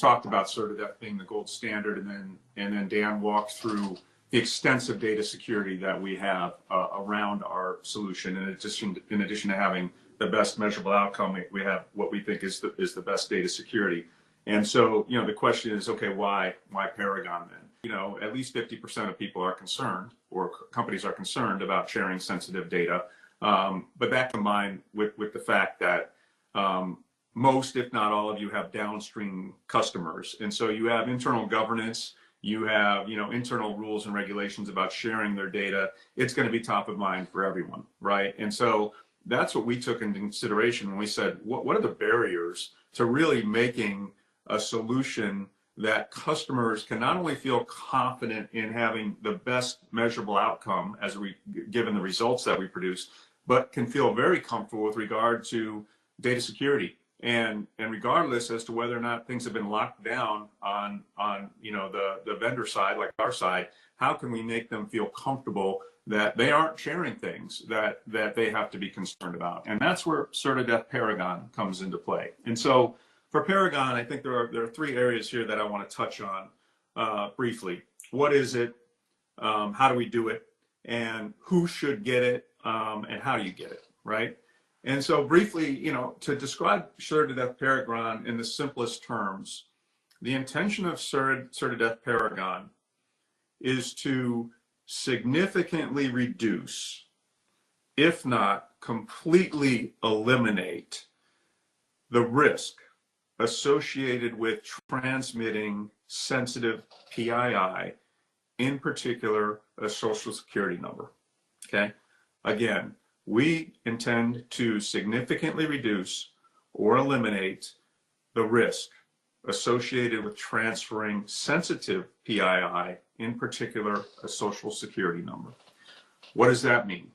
talked about CertiDeath being the gold standard, and then Dan walked through the extensive data security that we have around our solution. In addition to having the best measurable outcome, we have what we think is the best data security. And so, the question is, okay, why Paragon then? At least 50% of people are concerned, or companies are concerned about sharing sensitive data. But that combined with the fact that most, if not all of you, have downstream customers. And so you have internal governance, you have, internal rules and regulations about sharing their data. It's going to be top of mind for everyone, right? And so that's what we took into consideration when we said, what are the barriers to really making a solution that customers can not only feel confident in having the best measurable outcome given the results that we produce, but can feel very comfortable with regard to data security, and regardless as to whether or not things have been locked down on the vendor side, like our side, how can we make them feel comfortable that they aren't sharing things that they have to be concerned about? And that's where CertiDeath Paragon comes into play. And so for Paragon, I think there are three areas here that I want to touch on briefly. What is it? How do we do it? And who should get it? And how do you get it, right? And so briefly, to describe CertiDeath Paragon in the simplest terms, the intention of CertiDeath Paragon is to significantly reduce, if not completely eliminate, the risk associated with transmitting sensitive PII, in particular, a social security number, okay? Again, we intend to significantly reduce or eliminate the risk associated with transferring sensitive PII, in particular, a social security number. What does that mean?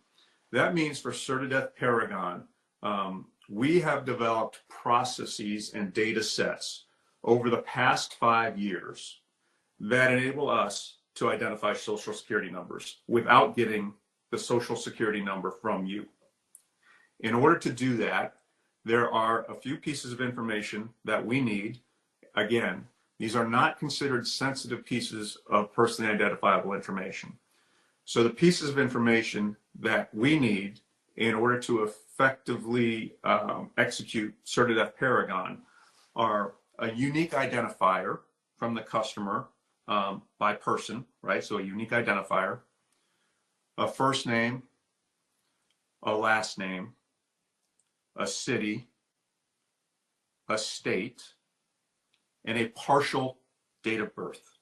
That means for CertiDeath Paragon, we have developed processes and data sets over the past 5 years that enable us to identify social security numbers without getting the social security number from you. In order to do that, there are a few pieces of information that we need. Again, these are not considered sensitive pieces of personally identifiable information. So the pieces of information that we need in order to effectively execute CertiDeath Paragon are a unique identifier from the customer by person, right? So a unique identifier, a first name, a last name, a city, a state, and a partial date of birth.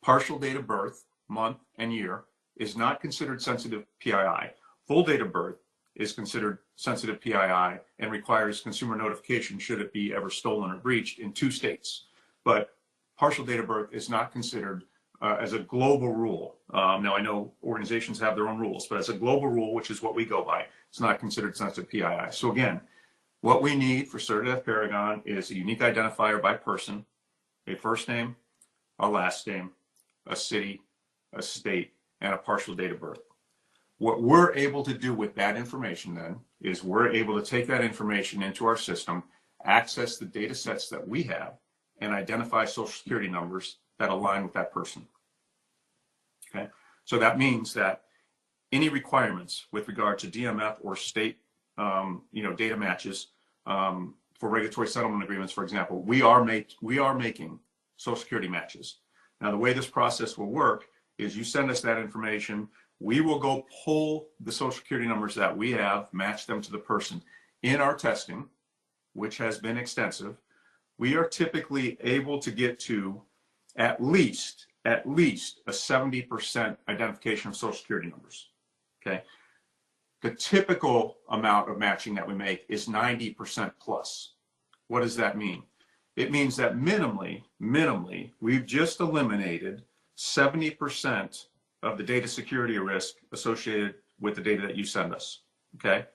Partial date of birth, month and year, is not considered sensitive PII. Full date of birth is considered sensitive PII and requires consumer notification should it be ever stolen or breached in 2 states. But partial date of birth is not considered as a global rule. Now I know organizations have their own rules, but as a global rule, which is what we go by, it's not considered sensitive PII. So again, what we need for CertiDeath Paragon is a unique identifier by person, a first name, a last name, a city, a state, and a partial date of birth. What we're able to do with that information then is we're able to take that information into our system, access the data sets that we have, and identify social security numbers that align with that person. Okay, so that means that any requirements with regard to DMF or state, data matches for regulatory settlement agreements, for example, we are making social security matches. Now, the way this process will work is you send us that information. We will go pull the social security numbers that we have, match them to the person. In our testing, which has been extensive, we are typically able to get to at least a 70% identification of social security numbers, okay? The typical amount of matching that we make is 90% plus. What does that mean? It means that minimally, we've just eliminated 70% of the data security risk associated with the data that you send us, okay?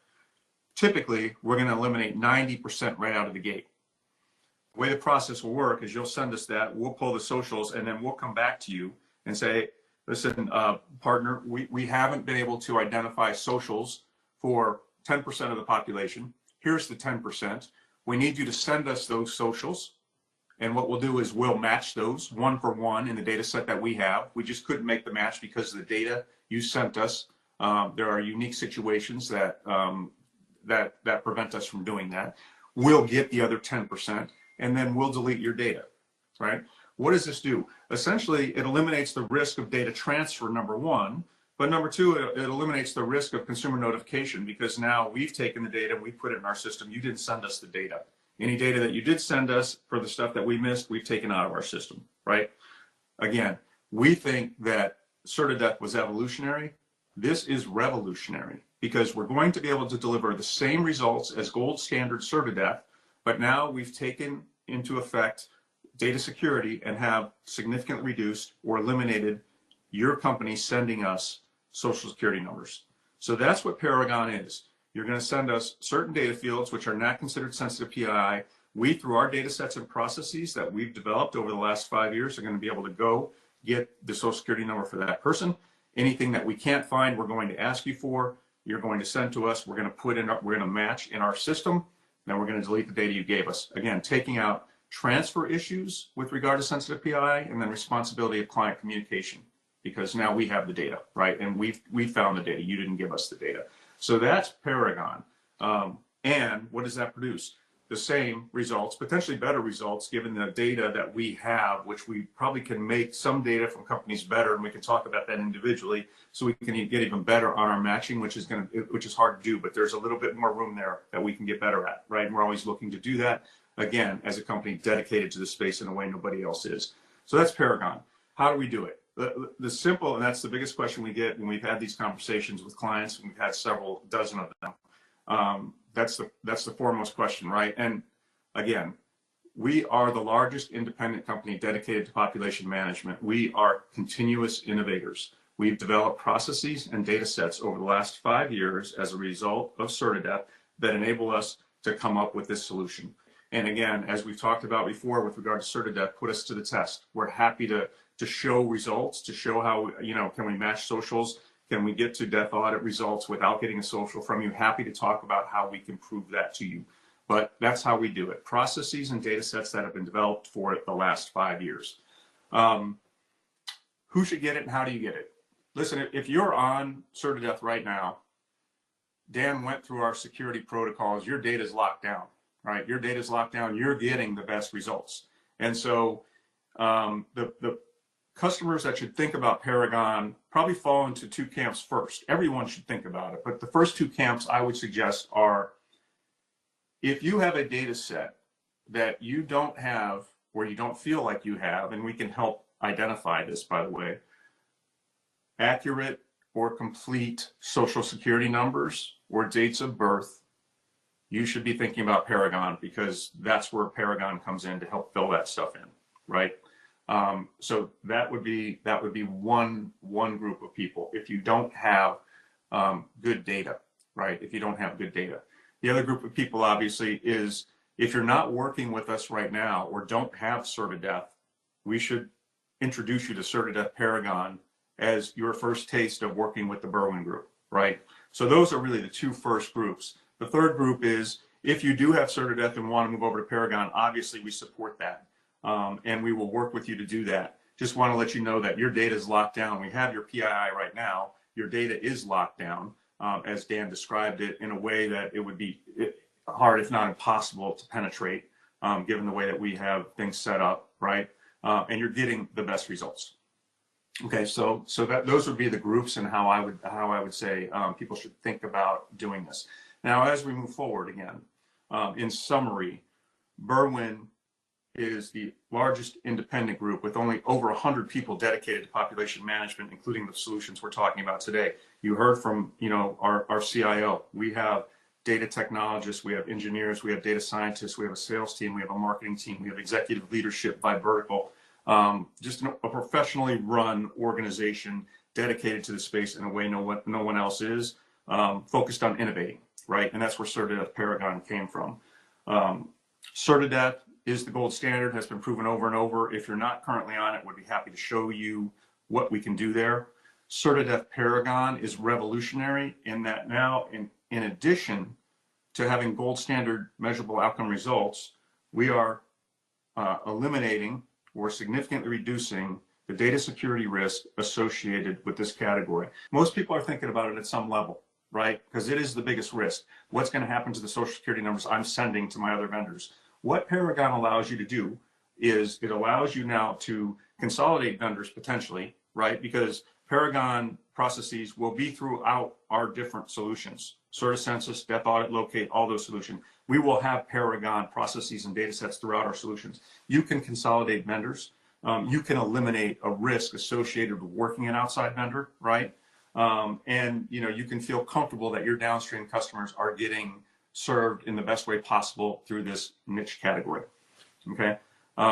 Typically, we're going to eliminate 90% right out of the gate. The way the process will work is you'll send us that, we'll pull the socials, and then we'll come back to you and say, listen, partner, we haven't been able to identify socials for 10% of the population. Here's the 10%. We need you to send us those socials, And what we'll do is we'll match those one for one in the data set that we have. We just couldn't make the match because of the data you sent us. There are unique situations that that prevent us from doing that. We'll get the other 10%, and then we'll delete your data, right? What does this do? Essentially, it eliminates the risk of data transfer, number one, but number two, it eliminates the risk of consumer notification, because now we've taken the data, we put it in our system. You didn't send us the data. Any data that you did send us for the stuff that we missed, we've taken out of our system, right? Again, we think that CertiDeath was evolutionary. This is revolutionary, because we're going to be able to deliver the same results as gold standard CertiDeath, but now we've taken into effect data security and have significantly reduced or eliminated your company sending us social security numbers. So that's what Paragon is. You're going to send us certain data fields which are not considered sensitive PII. We, through our data sets and processes that we've developed over the last 5 years, are going to be able to go get the social security number for that person. Anything that we can't find, we're going to ask you for. You're going to send to us. We're going to put in, we're going to match in our system. Then we're going to delete the data you gave us. Again, taking out transfer issues with regard to sensitive PII, and then responsibility of client communication, because now we have the data, right? And we found the data. You didn't give us the data. So that's Paragon. And what does that produce? The same results, potentially better results, given the data that we have, which we probably can make some data from companies better, and we can talk about that individually, so we can get even better on our matching, which is hard to do, but there's a little bit more room there that we can get better at, right? And we're always looking to do that, again, as a company dedicated to the space in a way nobody else is. So that's Paragon. How do we do it? The simple, and that's the biggest question we get when we've had these conversations with clients, and we've had several dozen of them. That's the foremost question, right? And again, we are the largest independent company dedicated to population management. We are continuous innovators. We've developed processes and data sets over the last 5 years as a result of CertiDeath that enable us to come up with this solution. And again, as we've talked about before with regard to CertiDeath, put us to the test. We're happy to show results, to show how, can we match socials? Can we get to death audit results without getting a social from you? Happy to talk about how we can prove that to you. But that's how we do it. Processes and data sets that have been developed for the last 5 years. Who should get it and how do you get it? Listen, if you're on CertiDeath right now, Dan went through our security protocols. Your data is locked down, right? Your data is locked down. You're getting the best results. And so the customers that should think about Paragon probably fall into two camps first. Everyone should think about it, but the first two camps I would suggest are, if you have a data set that you don't have or you don't feel like you have, and we can help identify this, by the way, accurate or complete social security numbers or dates of birth, you should be thinking about Paragon, because that's where Paragon comes in to help fill that stuff in, right? So that would be one group of people. If you don't have good data, right? If you don't have good data, the other group of people obviously is, if you're not working with us right now or don't have CertiDeath, we should introduce you to CertiDeath Paragon as your first taste of working with the Berwyn Group, right? So those are really the two first groups. The third group is, if you do have CertiDeath and want to move over to Paragon, obviously we support that. And we will work with you to do that. Just want to let you know that your data is locked down. We have your PII right now. Your data is locked down, as Dan described it, in a way that it would be hard, if not impossible, to penetrate, given the way that we have things set up, right? And you're getting the best results. Okay, so those would be the groups and how I would say people should think about doing this. Now, as we move forward again, in summary, Berwyn is the largest independent group with only over 100 people dedicated to population management, including the solutions we're talking about today. You heard from our CIO. We have data technologists, we have engineers, we have data scientists, we have a sales team, we have a marketing team, we have executive leadership by vertical. Just a professionally run organization dedicated to the space in a way no one else is, focused on innovating, right? And that's where CertiDeath Paragon came from. CertiDeath is the gold standard, has been proven over and over. If you're not currently on it, we'd be happy to show you what we can do there. CertiDeath Paragon is revolutionary in that now, in addition to having gold standard measurable outcome results, we are eliminating or significantly reducing the data security risk associated with this category. Most people are thinking about it at some level, right? Because it is the biggest risk. What's going to happen to the social security numbers I'm sending to my other vendors? What Paragon allows you to do is it allows you now to consolidate vendors potentially, right? Because Paragon processes will be throughout our different solutions. CertiCensus, Death Audit, Locate, all those solutions. We will have Paragon processes and data sets throughout our solutions. You can consolidate vendors. You can eliminate a risk associated with working an outside vendor, right? And you can feel comfortable that your downstream customers are getting served in the best way possible through this niche category. Okay,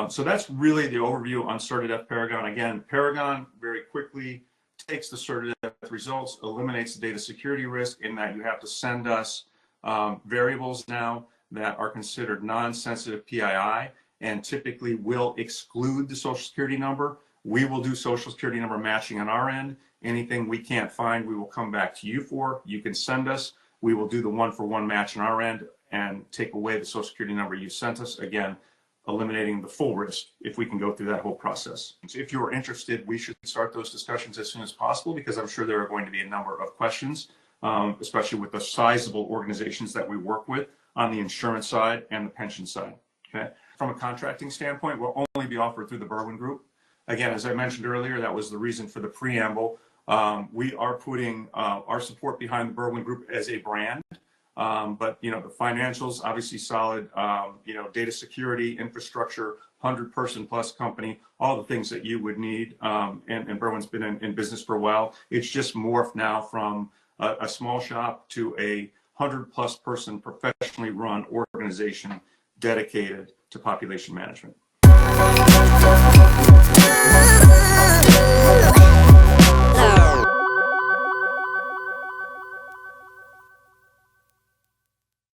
so that's really the overview on CertiDeath Paragon. Again, Paragon very quickly takes the CertiDeath results, eliminates the data security risk in that you have to send us variables now that are considered non-sensitive PII and typically will exclude the social security number. We will do social security number matching on our end. Anything we can't find, we will come back to you for. You can send us. We will do the one-for-one match on our end and take away the social security number you sent us. Again, eliminating the full risk if we can go through that whole process. So if you're interested, we should start those discussions as soon as possible because I'm sure there are going to be a number of questions, especially with the sizable organizations that we work with on the insurance side and the pension side. Okay. From a contracting standpoint, we'll only be offered through the Berwyn Group. Again, as I mentioned earlier, that was the reason for the preamble. We are putting our support behind the Berwyn Group as a brand, but the financials obviously solid. Data security, infrastructure, 100-person plus company, all the things that you would need. And Berwyn's been in business for a while. It's just morphed now from a small shop to a 100-plus person professionally run organization dedicated to population management.